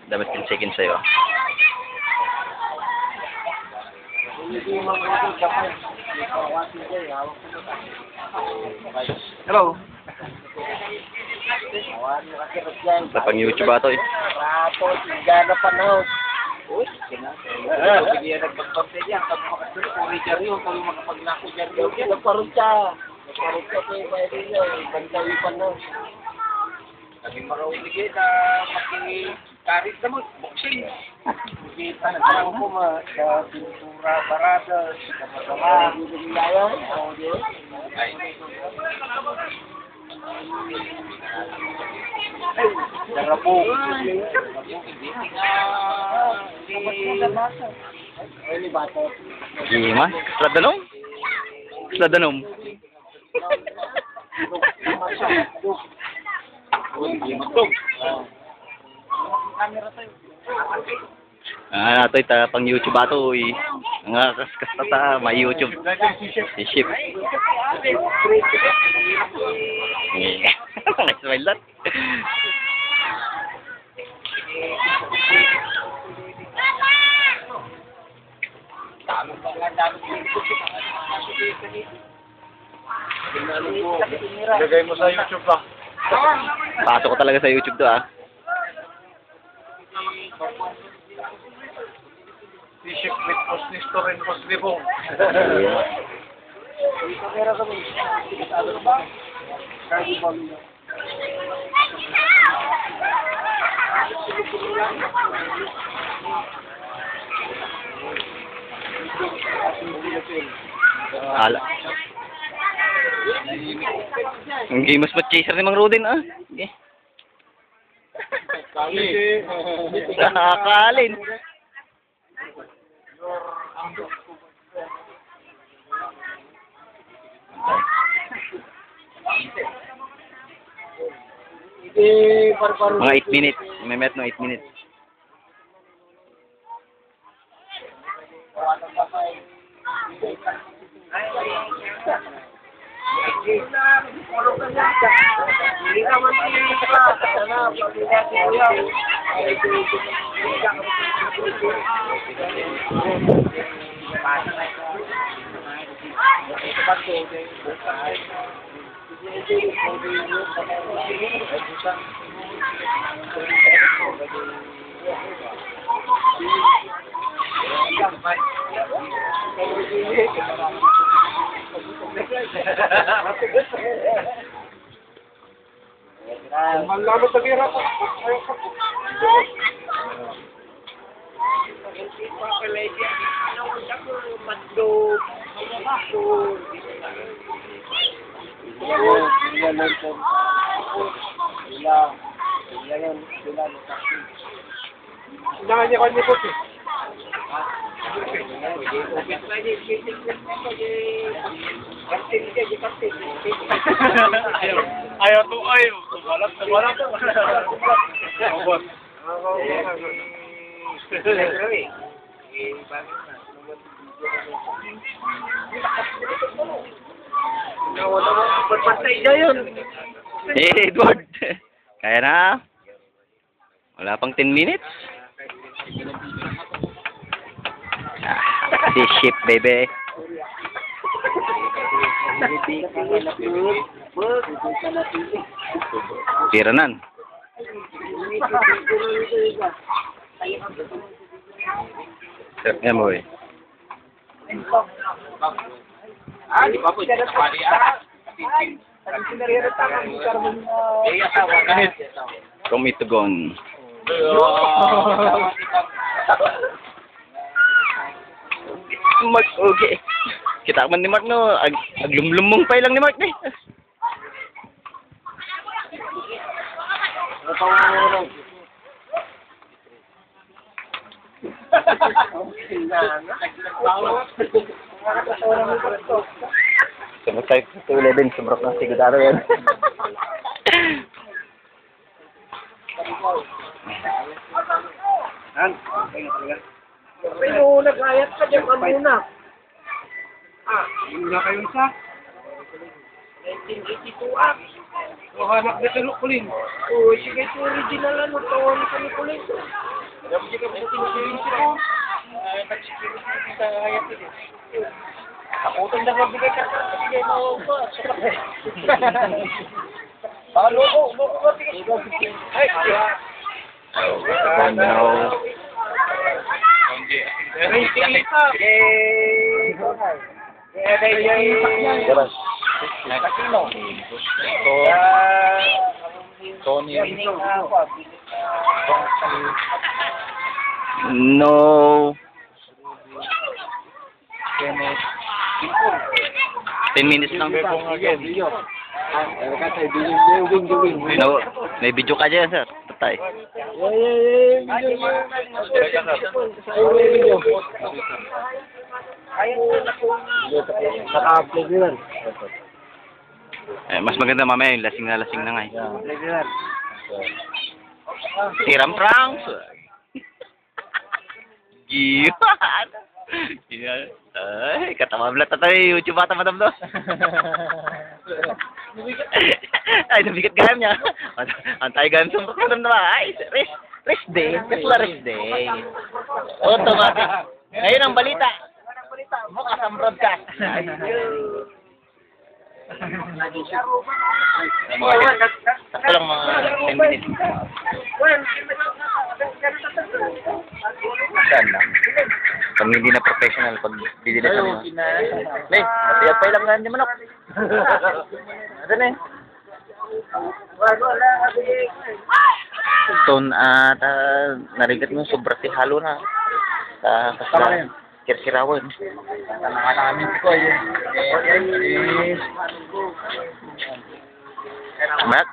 Dapat yung check-in sa'yo. Hello. Sa pang YouTube ato eh. Rato, tingga na panahon. Uy, hindi yan nagpagpapay yan. Kami makasulit, kung may jaryo, kami makapaglako jaryo. Nagparod siya. Nagparod siya sa iba niya. Bantawi pa na. Kami makawiligay na makikarit na mo. Boxing. Kita na parang po sa pintura, barada, sa masama. Hindi nila yan. Darabo. Ini bata. Gimana? Sladanom? Sladanom. Ito ita pang YouTube ato eh. Nga kaskas ta may YouTube. Si Ship. Smile lang. Lagay mo sa YouTube pa. Pasok ko talaga sa YouTube to ah. T-shirt with post-nisto rin post-libong. Ala. Ang games mo chaser ni Mang Rodin ah. Okay. Nakakalin. Mga 8 minutes. May met no 8 minutes. Malamat sa gira pa. Jangan niya kanya po si. Ayaw to ayaw. Walang. Bos. Eh, Edward. Kaya na. Wala pang 10 minutes. Si Ship, baby. Piranan. Yan mo eh. Di ba po? Pali Komitugon. Mark, okay. Kita man ni Mark no, aglumlumong pa lang ni Mark ni. Sampai ke 11 seberapa nasi gedara yan. Pero nag-ayat ka dyan muna. Muna kayo sa? 1982 ah. anak na sa Kulin. Oh, sige ito original ano, tawag ka ni Kulin. Dapat siya ka tinutuloy siya. Nag-security sa hayat din. Kaputan na mabigay ka. Sige mo ba? Loko ka tingin. Ay, No. Tony. No. 10 minutes lang. No, may video ka dyan, sir. Tatay. Naka-upload yun. Mas maganda mamaya yung lasing na nga eh. Tiram pranks. Giyan. Ay, katamablat na tayo. YouTube ata madam do. Ay, nabigat gayam niya. Antay gayam sumpok madam do. Ay, rest day. Kasla rest day. Automatic. Ngayon ang balita. Mukha sa broadcast. Sakto lang mga 10 minutes. Saan lang? Pag hindi na professional, pag bidili sa mga. Lay, matiyag pa ilang nga hindi manok. Ano na eh? Ton at narigat mo sobra si halo na. Sa kirkirawan. Nakakamin ko yun. Mat?